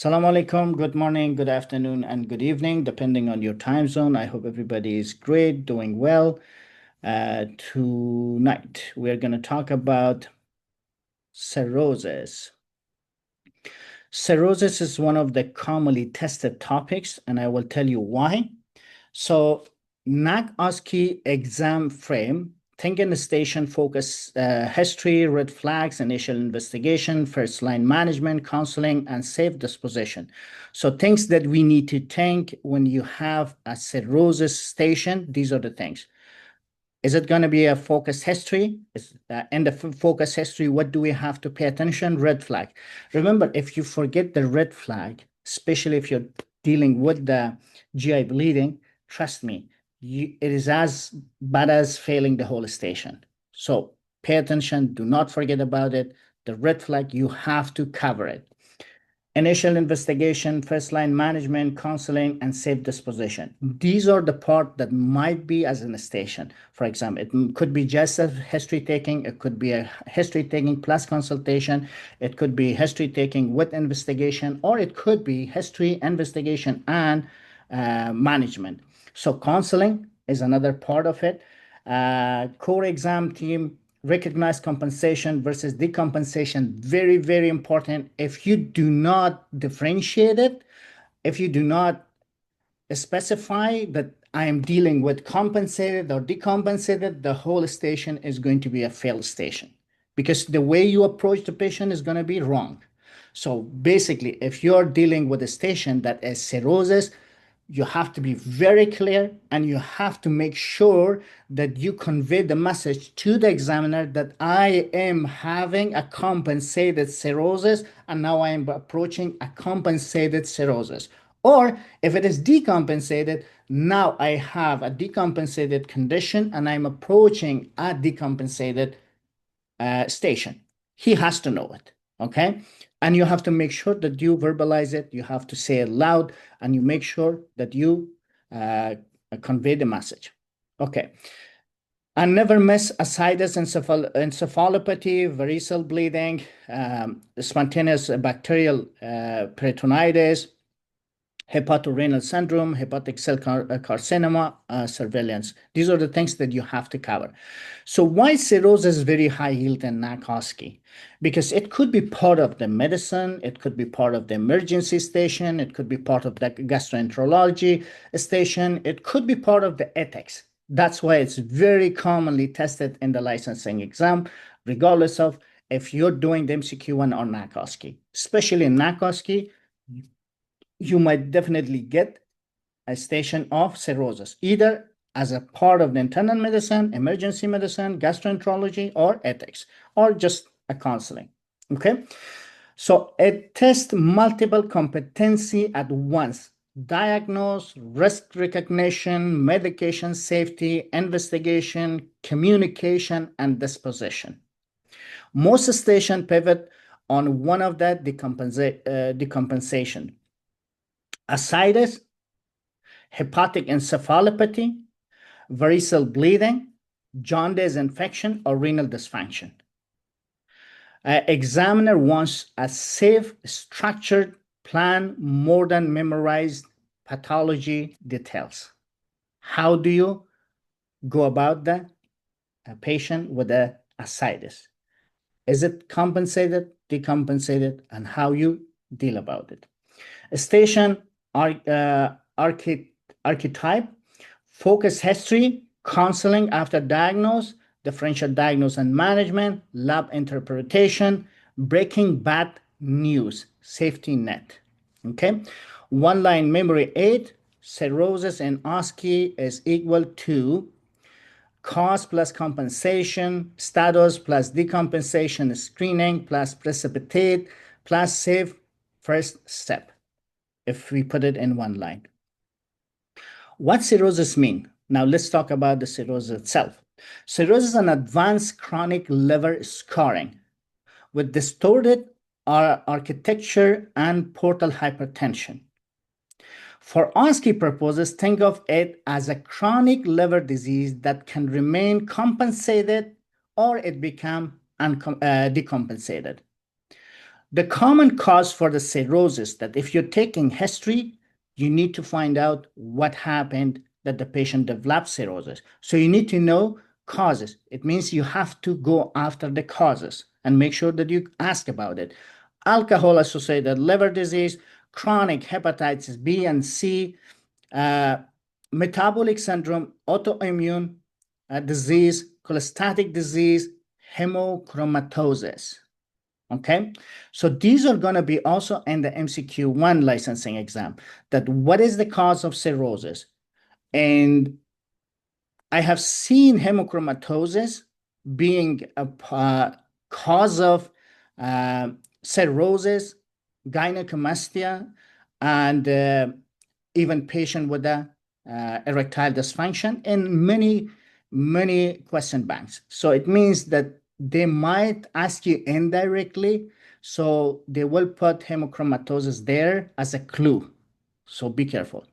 Assalamu alaikum. Good morning, good afternoon, and good evening, depending on your time zone. I hope everybody is great, doing well. Tonight, we're going to talk about cirrhosis. Cirrhosis is one of the commonly tested topics, and I will tell you why. So, NAC-OSCE exam frame, thinking station focus history, red flags, initial investigation, first line management, counseling, and safe disposition. So things that we need to think when you have a cirrhosis station, these are the things. Is it going to be a focus history? In the focus history, what do we have to pay attention? Red flag. Remember, if you forget the red flag, especially if you're dealing with the GI bleeding, trust me, it is as bad as failing the whole station. So pay attention. Do not forget about it. The red flag, you have to cover it. Initial investigation, first line management, counseling, and safe disposition. These are the part that might be as in a station. For example, it could be just a history taking. It could be a history taking plus consultation. It could be history taking with investigation, or it could be history, investigation, and management. So counseling is another part of it. Core exam team, recognize compensation versus decompensation. Very, very important. If you do not differentiate it, if you do not specify that I am dealing with compensated or decompensated, the whole station is going to be a failed station because the way you approach the patient is going to be wrong. So basically, if you're dealing with a station that is cirrhosis, you have to be very clear and you have to make sure that you convey the message to the examiner that I am having a compensated cirrhosis and now I am approaching a compensated cirrhosis. Or if it is decompensated, now I have a decompensated condition and I'm approaching a decompensated station. He has to know it, okay? And you have to make sure that you verbalize it, you have to say it loud, and you make sure that you convey the message. Okay. And never miss ascites, encephalopathy, varicose bleeding, spontaneous bacterial peritonitis, hepatorenal syndrome, hepatic cell carcinoma, surveillance. These are the things that you have to cover. So why cirrhosis is very high yield in NAC-OSCE? Because it could be part of the medicine, it could be part of the emergency station, it could be part of the gastroenterology station, it could be part of the ethics. That's why it's very commonly tested in the licensing exam, regardless of if you're doing the MCQ1 or NAC-OSCE. Especially in NAC-OSCE, you might definitely get a station of cirrhosis, either as a part of the internal medicine, emergency medicine, gastroenterology, or ethics, or just a counseling, okay? So it tests multiple competency at once: diagnose, risk recognition, medication safety, investigation, communication, and disposition. Most stations pivot on one of that decompensation. Ascites, hepatic encephalopathy, varicose bleeding, jaundice infection, or renal dysfunction. Examiner wants a safe, structured plan more than memorized pathology details. How do you go about the patient with the ascites? Is it compensated, decompensated, and how you deal about it? Station archetype, focus history, counseling after diagnose, differential diagnosis and management, lab interpretation, breaking bad news, safety net. Okay, one line memory aid, cirrhosis in OSCE is equal to cause plus compensation, status plus decompensation screening plus precipitate plus safe first step, if we put it in one line. What cirrhosis mean? Now let's talk about the cirrhosis itself. Cirrhosis is an advanced chronic liver scarring with distorted architecture and portal hypertension. For OSCE purposes, think of it as a chronic liver disease that can remain compensated or it become decompensated. The common cause for the cirrhosis that if you're taking history, you need to find out what happened that the patient developed cirrhosis. So you need to know causes. It means you have to go after the causes and make sure that you ask about it. Alcohol-associated liver disease, chronic hepatitis B and C, uh, metabolic syndrome, autoimmune disease, cholestatic disease, hemochromatosis. Okay, so these are going to be also in the MCQ1 licensing exam, that what is the cause of cirrhosis? And I have seen hemochromatosis being a cause of cirrhosis, gynecomastia, and even patient with a erectile dysfunction in many question banks. So it means that they might ask you indirectly, so they will put hemochromatosis there as a clue. So be careful.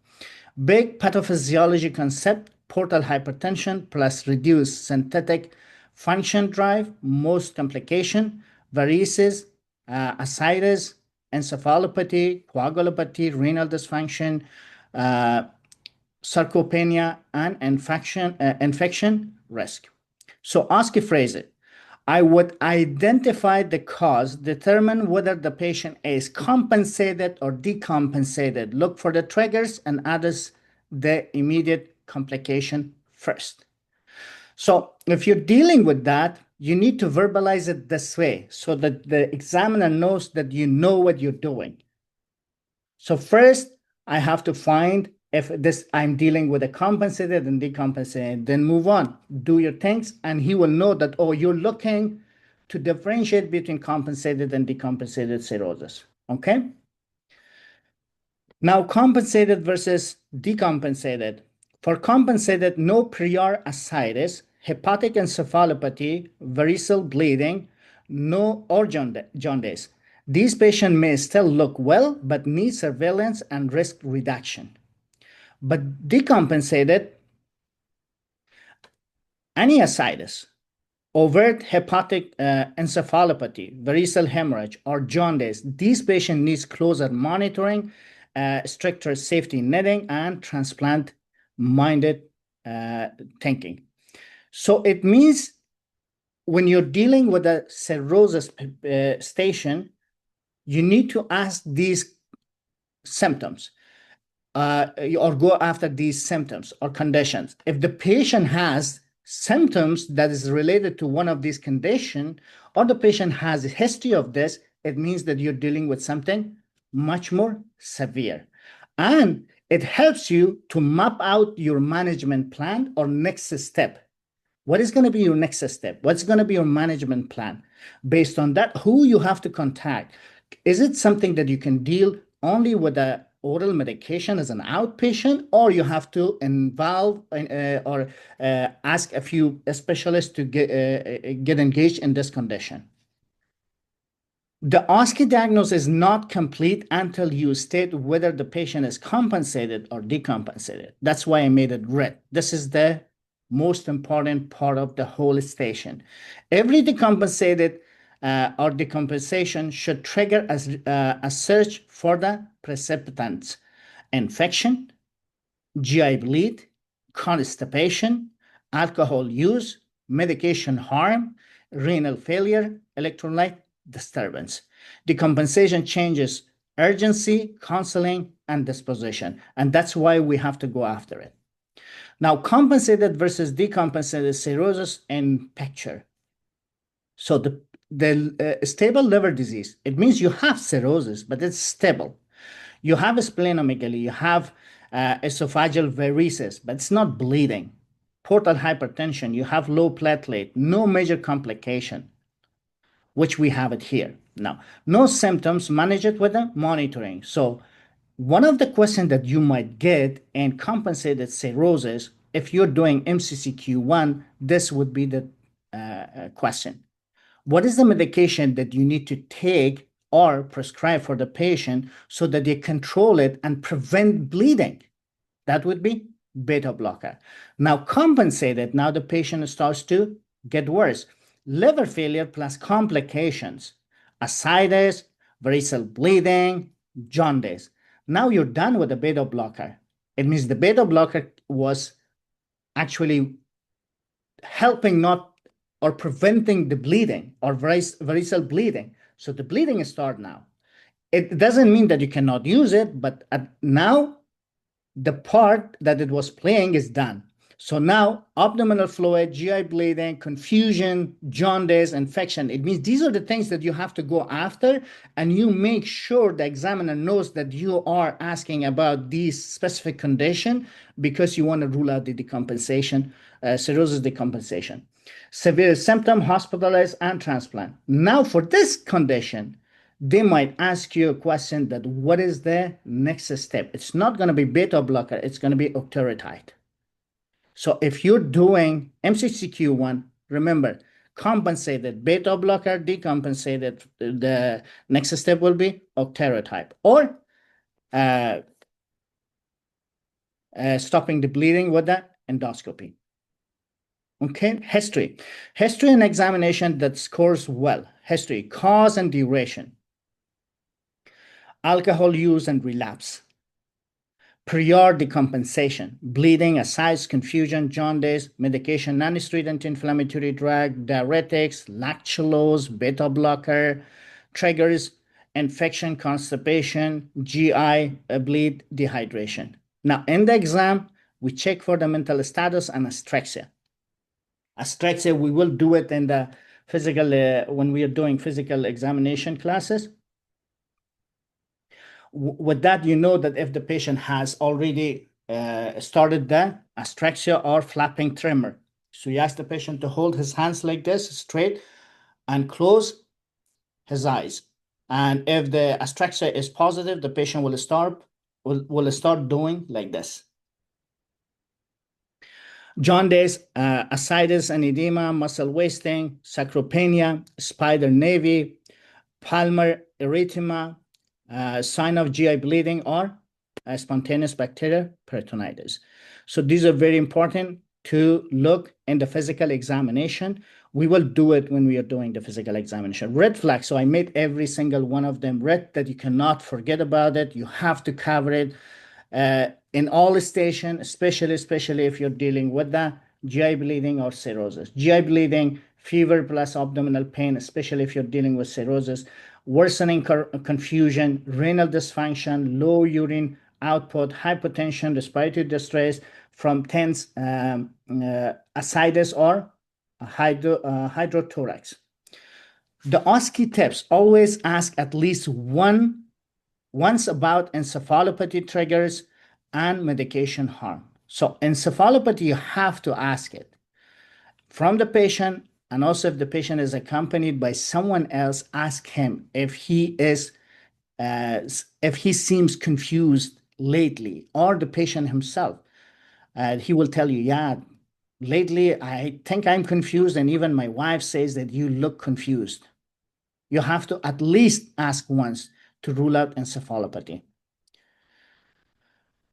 Big pathophysiology concept, portal hypertension plus reduced synthetic function drive, most complication, varices, ascites, encephalopathy, coagulopathy, renal dysfunction, sarcopenia, and infection risk. So ask a phrase. I would identify the cause, determine whether the patient is compensated or decompensated. Look for the triggers and address the immediate complication first. So if you're dealing with that, you need to verbalize it this way so that the examiner knows that you know what you're doing. So first, I have to find if this I'm dealing with a compensated and decompensated, then move on, do your things, and he will know that, oh, you're looking to differentiate between compensated and decompensated cirrhosis. Okay. Now, compensated versus decompensated. For compensated, no prior ascites, hepatic encephalopathy, variceal bleeding, no or jaundice. These patients may still look well, but need surveillance and risk reduction. But decompensated, any ascites, overt hepatic encephalopathy, variceal hemorrhage, or jaundice, these patients need closer monitoring, stricter safety netting, and transplant-minded thinking. So it means when you're dealing with a cirrhosis station, you need to ask these symptoms. Or go after these symptoms or conditions. If the patient has symptoms that is related to one of these conditions, or the patient has a history of this, it means that you're dealing with something much more severe. And it helps you to map out your management plan or next step. What is going to be your next step? What's going to be your management plan? Based on that, who you have to contact. Is it something that you can deal only with a oral medication as an outpatient, or you have to involve or ask a few specialists to get engaged in this condition? The OSCE diagnosis is not complete until you state whether the patient is compensated or decompensated. That's why I made it red. This is the most important part of the whole station. Every decompensated or decompensation should trigger a search for the precipitants: infection, GI bleed, constipation, alcohol use, medication harm, renal failure, electrolyte disturbance. Decompensation changes urgency, counseling, and disposition. And that's why we have to go after it. Now, compensated versus decompensated cirrhosis in picture. So the stable liver disease, it means you have cirrhosis, but it's stable. You have a splenomegaly, you have esophageal varices, but it's not bleeding. Portal hypertension, you have low platelet, no major complication, which we have it here. Now, no symptoms, manage it with the monitoring. So one of the questions that you might get in compensated cirrhosis, if you're doing MCCQ1, this would be the question. What is the medication that you need to take or prescribe for the patient so that they control it and prevent bleeding? That would be beta blocker. Now, compensated, now the patient starts to get worse. Liver failure plus complications, ascites, varicose bleeding, jaundice. Now you're done with the beta blocker. It means the beta blocker was actually helping not or preventing the bleeding or varicose bleeding. So the bleeding starts now. It doesn't mean that you cannot use it, but now the part that it was playing is done. So now abdominal fluid, GI bleeding, confusion, jaundice, infection. It means these are the things that you have to go after, and you make sure the examiner knows that you are asking about these specific condition because you want to rule out the decompensation, cirrhosis decompensation. Severe symptom, hospitalized, and transplant. Now for this condition, they might ask you a question that what is the next step? It's not going to be beta blocker, it's going to be octreotide. So if you're doing MCCQ1, remember, compensated beta blocker, decompensated, the next step will be octreotide or stopping the bleeding with the endoscopy. Okay, history. History and examination that scores well. History, cause and duration. Alcohol use and relapse, prior decompensation, bleeding, ascites, confusion, jaundice, medication, non-steroid anti-inflammatory drug, diuretics, lactulose, beta blocker, triggers, infection, constipation, GI, bleed, dehydration. Now, in the exam, we check for the mental status and astraxia. Astraxia, we will do it in the physical, when we are doing physical examination classes. With that, you know that if the patient has already started the astraxia or flapping tremor. So you ask the patient to hold his hands like this, straight, and close his eyes. And if the astraxia is positive, the patient will start doing like this. Jaundice, ascites and edema, muscle wasting, sarcopenia, spider navy, palmar erythema, sign of GI bleeding, or spontaneous bacterial peritonitis. So these are very important to look in the physical examination. We will do it when we are doing the physical examination. Red flag. So I made every single one of them red, that you cannot forget about it. You have to cover it in all stations, especially if you're dealing with the GI bleeding or cirrhosis. GI bleeding, fever plus abdominal pain, especially if you're dealing with cirrhosis, worsening confusion, renal dysfunction, low urine output, hypotension, respiratory distress from tense ascites or hydrothorax. The OSCE tips: always ask at least once about encephalopathy triggers and medication harm. So encephalopathy, you have to ask it from the patient, and also if the patient is accompanied by someone else, ask him if he seems confused lately, or the patient himself. He will tell you, yeah, lately I think I'm confused, and even my wife says that you look confused. You have to at least ask once to rule out encephalopathy.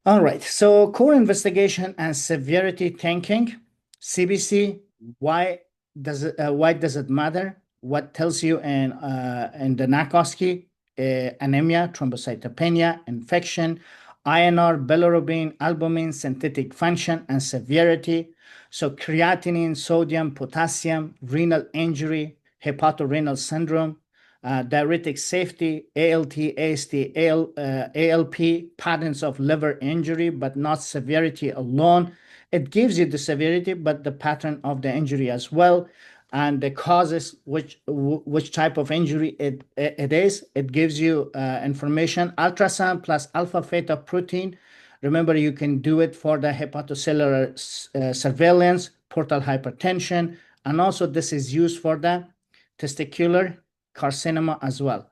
All right, so core investigation and severity thinking. CBC, why does it matter? What tells you in the NACOSCI? Anemia, thrombocytopenia, infection, INR, bilirubin, albumin, synthetic function, and severity. So creatinine, sodium, potassium, renal injury, hepatorenal syndrome, diuretic safety, ALT, AST, ALP, patterns of liver injury, but not severity alone. It gives you the severity, but the pattern of the injury as well, and the causes, which type of injury it is. It gives you information. Ultrasound plus alpha theta protein. Remember, you can do it for the hepatocellular surveillance, portal hypertension, and also this is used for the testicular carcinoma as well.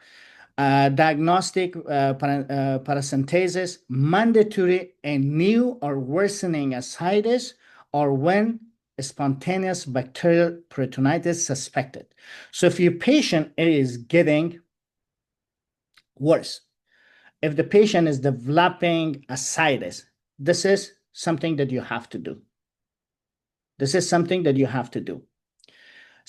Diagnostic paracentesis, mandatory in new or worsening ascites, or when spontaneous bacterial peritonitis suspected. So if your patient is getting worse, if the patient is developing ascites, this is something that you have to do. This is something that you have to do.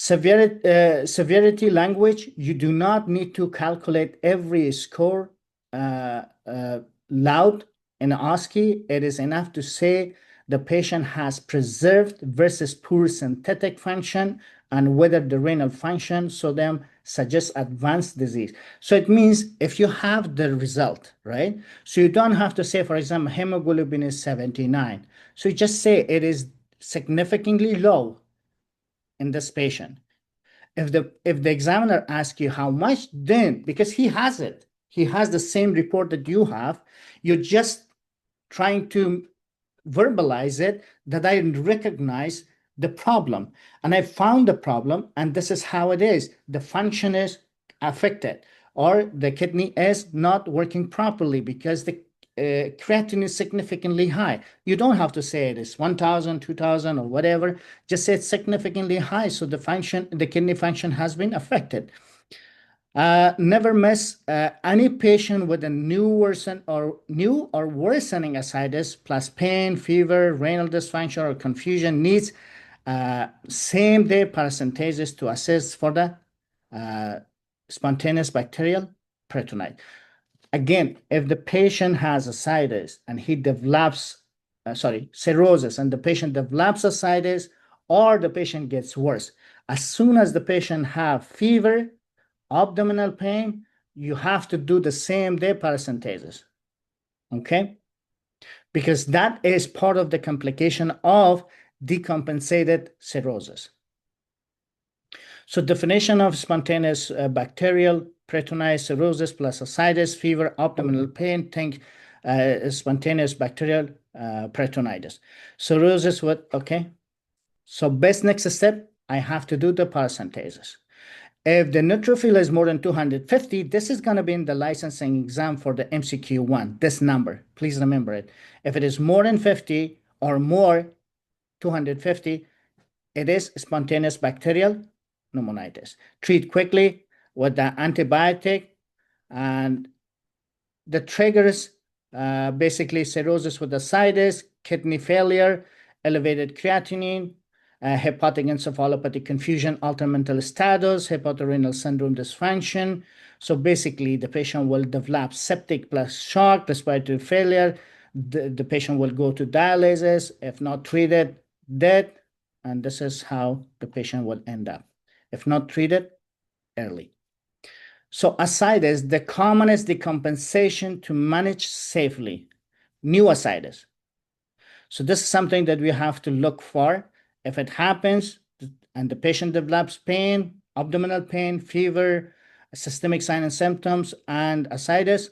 Severity language, you do not need to calculate every score uh, uh, loud in ASCII. It is enough to say the patient has preserved versus poor synthetic function and whether the renal function, so them suggests advanced disease. So it means if you have the result, right? So you don't have to say, for example, hemoglobin is 79. So you just say it is significantly low in this patient. If the examiner asks you how much, then because he has it, he has the same report that you have, you're just trying to verbalize it that I recognize the problem and I found the problem and this is how it is. The function is affected or the kidney is not working properly because the creatinine is significantly high. You don't have to say it is 1,000, 2,000 or whatever. Just say it's significantly high. So the kidney function has been affected. Never miss any patient with a new or worsening ascites plus pain, fever, renal dysfunction, or confusion needs same day paracentesis to assess for the uh, spontaneous bacterial peritonitis. Again, if the patient has ascites and he develops, cirrhosis, and the patient develops ascites or the patient gets worse, as soon as the patient have fever, abdominal pain, you have to do the same day paracentesis, okay? Because that is part of the complication of decompensated cirrhosis. So definition of spontaneous bacterial peritonitis cirrhosis plus ascites, fever, abdominal pain, think spontaneous bacterial peritonitis. Cirrhosis, what, okay? So best next step, I have to do the paracentesis. If the neutrophil is more than 250, this is going to be in the licensing exam for the MCQ1, this number. Please remember it. If it is more than 50 or more, 250, it is spontaneous bacterial pneumonitis. Treat quickly with the antibiotic and the triggers, basically cirrhosis with ascites, kidney failure, elevated creatinine, hepatic encephalopathy confusion, altered mental status, hepatorenal syndrome dysfunction. So basically, the patient will develop septic plus shock, respiratory failure. The patient will go to dialysis. If not treated, dead. And this is how the patient will end up. If not treated early. So ascites, the commonest decompensation to manage safely, new ascites. So this is something that we have to look for. If it happens and the patient develops pain, abdominal pain, fever, systemic signs and symptoms, and ascites,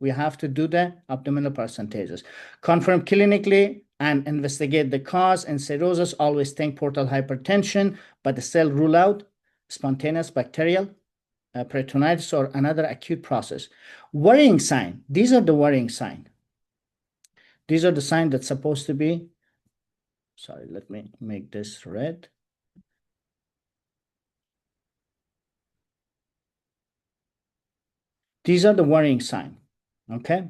we have to do the abdominal paracentesis. Confirm clinically and investigate the cause. In cirrhosis, always think portal hypertension, but still rule out spontaneous bacterial peritonitis or another acute process. Worrying sign. These are the worrying sign. These are the signs that's supposed to be, sorry, let me make this red. These are the worrying signs, okay?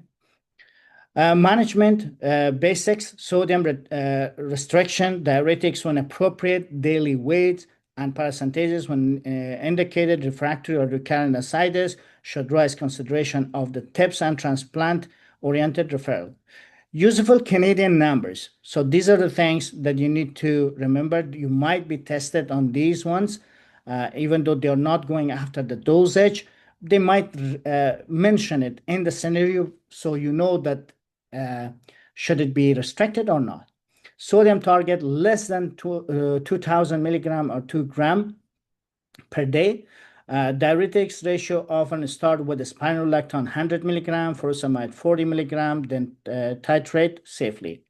Management basics, sodium restriction, diuretics when appropriate, daily weight, and paracentesis when indicated, refractory or recurrent ascites should raise consideration of the TIPS and transplant-oriented referral. Useful Canadian numbers. So these are the things that you need to remember. You might be tested on these ones, even though they're not going after the dosage. They might mention it in the scenario so you know that should it be restricted or not. Sodium target less than 2,000 milligram or 2 gram per day. Diuretics ratio often start with a spironolactone 100 milligram, furosemide 40 milligram, then titrate safely.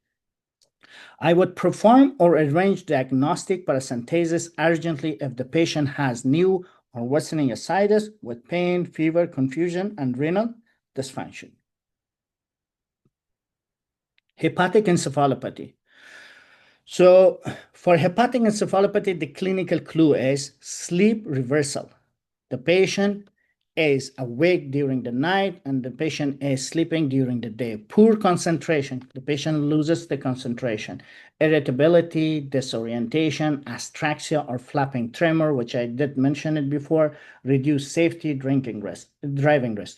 I would perform or arrange diagnostic paracentesis urgently if the patient has new or worsening ascites with pain, fever, confusion, and renal dysfunction. Hepatic encephalopathy. So for hepatic encephalopathy, the clinical clue is sleep reversal. The patient is awake during the night and the patient is sleeping during the day. Poor concentration, the patient loses the concentration. Irritability, disorientation, astraxia or flapping tremor, which I did mention it before, reduced safety, driving risk,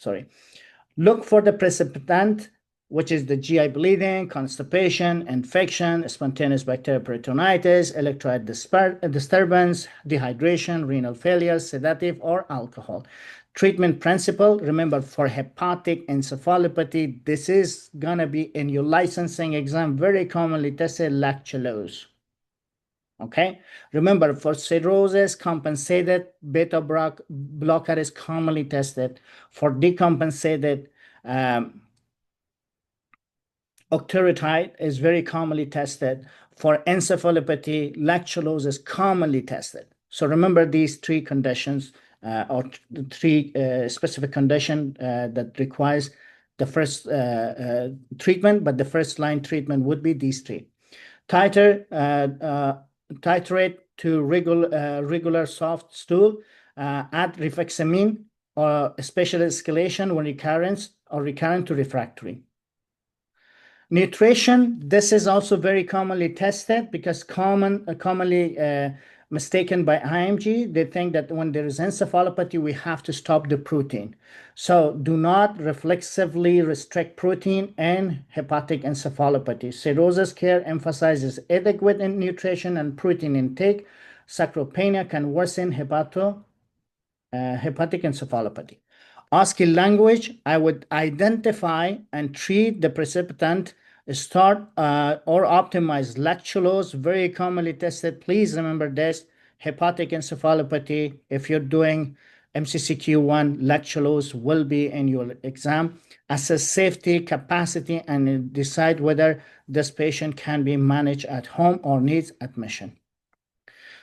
sorry. Look for the precipitant, which is the GI bleeding, constipation, infection, spontaneous bacterial peritonitis, electrolyte disturbance, dehydration, renal failure, sedative, or alcohol. Treatment principle, remember for hepatic encephalopathy, this is going to be in your licensing exam, very commonly tested lactulose. Okay, remember for cirrhosis, compensated beta blocker is commonly tested. For decompensated, octreotide is very commonly tested. For encephalopathy, lactulose is commonly tested. So remember these three conditions or three specific condition that requires the first treatment, but the first line treatment would be these three. Titrate to regular soft stool, add rifaximin or special escalation when recurrent to refractory. Nutrition, this is also very commonly tested because commonly mistaken by IMG. They think that when there is encephalopathy, we have to stop the protein. So do not reflexively restrict protein in hepatic encephalopathy. Cirrhosis care emphasizes adequate nutrition and protein intake. Sarcopenia can worsen hepatic encephalopathy. ASCII language, I would identify and treat the precipitant, start or optimize lactulose, very commonly tested. Please remember this, hepatic encephalopathy. If you're doing MCCQ1, lactulose will be in your exam. Assess safety, capacity, and decide whether this patient can be managed at home or needs admission.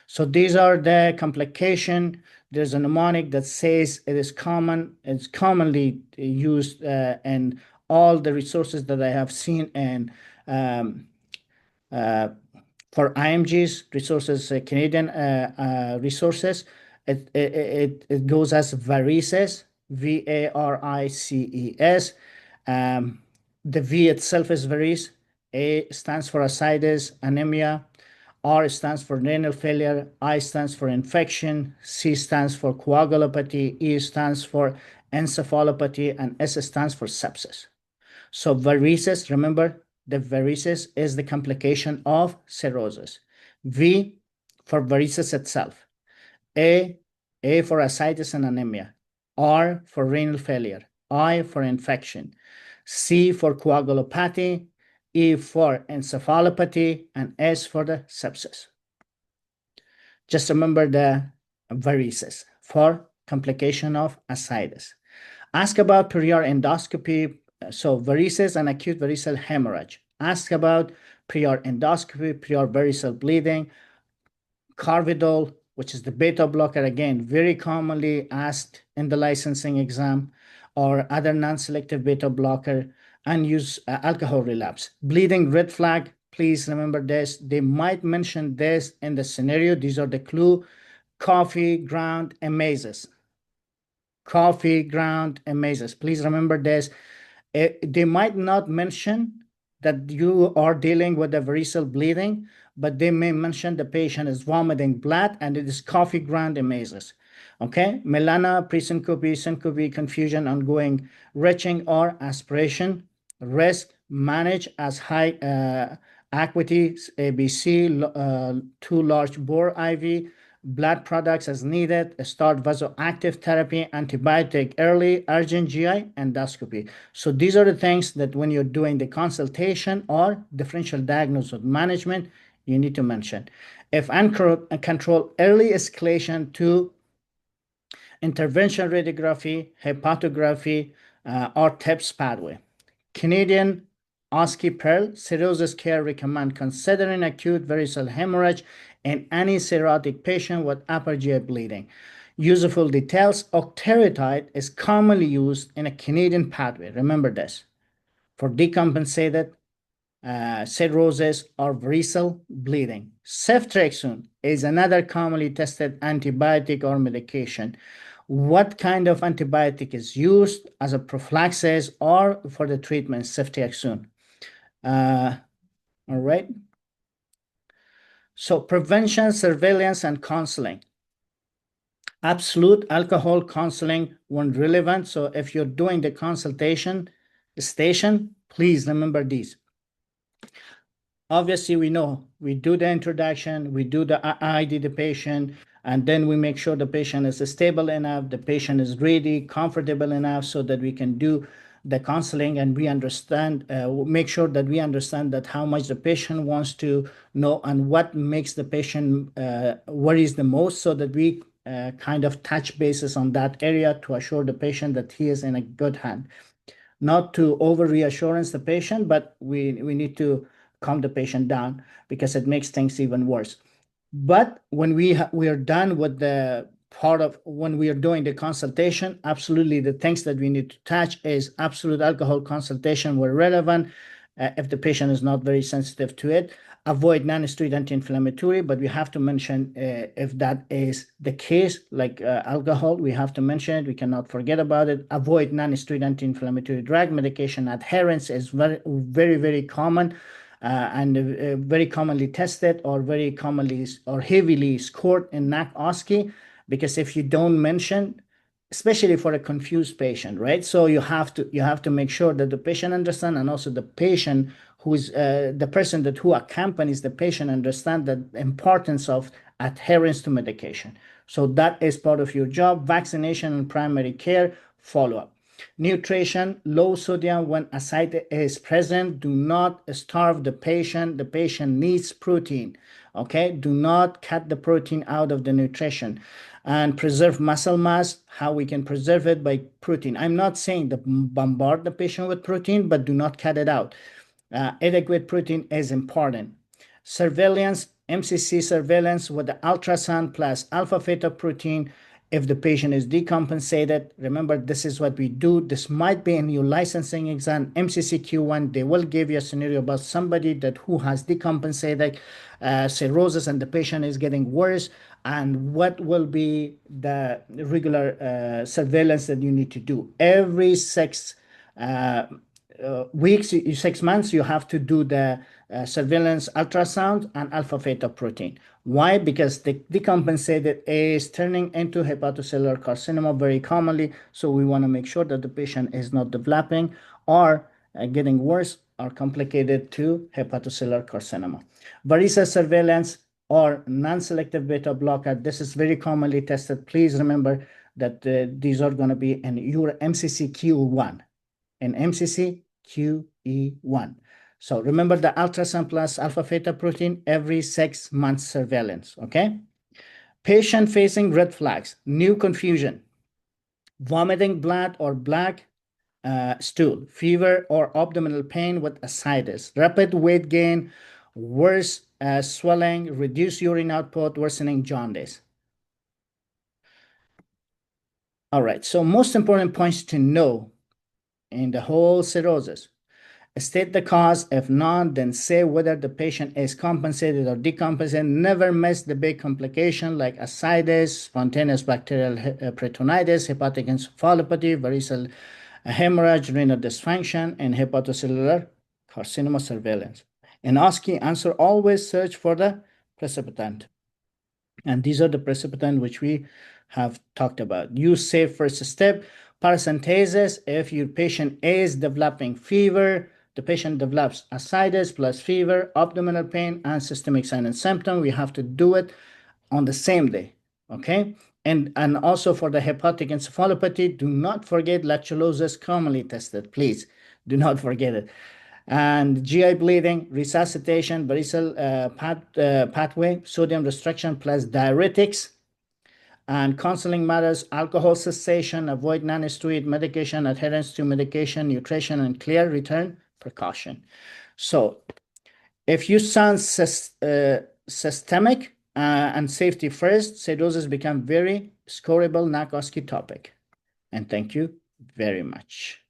So these are the complication. There's a mnemonic that says it's commonly used in all the resources that I have seen and for IMG's resources, Canadian resources, it goes as varices, VARICES. The V itself is varice. A stands for ascites, anemia. R stands for renal failure, I stands for infection, C stands for coagulopathy, E stands for encephalopathy, and S stands for sepsis. So varices, remember, the varices is the complication of cirrhosis. V for varices itself. A for ascites and anemia. R for renal failure. I for infection. C for coagulopathy. E for encephalopathy, and S for the sepsis. Just remember the varices for complication of ascites. Ask about prior endoscopy, so varices and acute variceal hemorrhage. Ask about prior endoscopy, prior variceal bleeding, carvedil, which is the beta blocker, again, very commonly asked in the licensing exam, or other non-selective beta blocker, and use alcohol relapse. Bleeding red flag, please remember this. They might mention this in the scenario. These are the clue. Coffee, ground, and mazes. Coffee, ground, and mazes. Please remember this. They might not mention that you are dealing with a variceal bleeding, but they may mention the patient is vomiting blood and it is coffee, ground, and mazes. Okay, melana, presyncope, syncope, confusion, ongoing retching or aspiration. Risk, manage as high acuity, ABC, 2 large bore IV, blood products as needed, start vasoactive therapy, antibiotic early, urgent GI, endoscopy. So these are the things that when you're doing the consultation or differential diagnosis management, you need to mention. If uncontrolled, early escalation to intervention radiography, hepatography, or TEPS pathway. Canadian ASCII Pearl, cirrhosis care recommend considering acute variceal hemorrhage in any cirrhotic patient with upper GI bleeding. Useful details, octreotide is commonly used in a Canadian pathway. Remember this. For decompensated cirrhosis or variceal bleeding. Ceftriaxone is another commonly tested antibiotic or medication. what kind of antibiotic is used as a prophylaxis or for the treatment, ceftriaxone. All right. So prevention, surveillance, and counseling. Absolute alcohol counseling when relevant. So if you're doing the consultation station, please remember these. Obviously, we know we do the introduction, we do the ID the patient, and then we make sure the patient is stable enough, the patient is ready, comfortable enough so that we can do the counseling and we understand, make sure that we understand that how much the patient wants to know and what makes the patient worries the most so that we kind of touch bases on that area to assure the patient that he is in a good hand. Not to over reassurance the patient, but we need to calm the patient down because it makes things even worse. But when we are done with the part of when we are doing the consultation, absolutely the things that we need to touch is absolute alcohol consultation where relevant. If the patient is not very sensitive to it, avoid non-steroid anti-inflammatory, but we have to mention if that is the case, like alcohol, we have to mention it. We cannot forget about it. Avoid non-steroid anti-inflammatory drug. Medication adherence is very, very, very common and very commonly tested or very commonly or heavily scored in NAC-OSCE, because if you don't mention, especially for a confused patient, right? So you have to make sure that the patient understand, and also the patient who's the person that who accompanies the patient understand the importance of adherence to medication. So that is part of your job. Vaccination and primary care follow-up. Nutrition, low sodium when ascites is present. Do not starve the patient. The patient needs protein. Okay, do not cut the protein out of the nutrition. And preserve muscle mass. How we can preserve it? By protein. I'm not saying that bombard the patient with protein, but do not cut it out. Adequate protein is important. Surveillance, MCC surveillance with the ultrasound plus alpha fetoprotein. If the patient is decompensated, remember this is what we do. This might be in your licensing exam, MCCQ1. They will give you a scenario about somebody that who has decompensated cirrhosis and the patient is getting worse, and what will be the regular surveillance that you need to do every 6 weeks, 6 months. You have to do the surveillance ultrasound and alpha fetoprotein. Why? Because the decompensated is turning into hepatocellular carcinoma very commonly. So we want to make sure that the patient is not developing or getting worse or complicated to hepatocellular carcinoma. Varicose surveillance or non-selective beta blocker. This is very commonly tested. Please remember that these are going to be in your MCCQ1 and MCCQE1. So remember the ultrasound plus alpha fetoprotein every 6 months surveillance, okay? Patient facing red flags, new confusion, vomiting blood or black stool, fever or abdominal pain with ascites, rapid weight gain, worse swelling, reduced urine output, worsening jaundice. All right, so most important points to know in the whole cirrhosis. State the cause. If not, then say whether the patient is compensated or decompensated. Never miss the big complication like ascites, spontaneous bacterial peritonitis, hepatic encephalopathy, variceal hemorrhage, renal dysfunction, and hepatocellular carcinoma surveillance. In OSCE answer, always search for the precipitant. And these are the precipitant which we have talked about. Use safe first step. Paracentesis, if your patient is developing fever, the patient develops ascites plus fever, abdominal pain, and systemic sign and symptom, we have to do it on the same day, okay? And also for the hepatic encephalopathy, do not forget lactuloses commonly tested, please. Do not forget it. And GI bleeding, resuscitation, variceal pathway, sodium restriction plus diuretics, and counseling matters, alcohol cessation, avoid non-steroid medication, adherence to medication, nutrition, and clear return precaution. So if you sound systemic and safety first, cirrhosis become very scoreable NAC-OSCE topic. And thank you very much.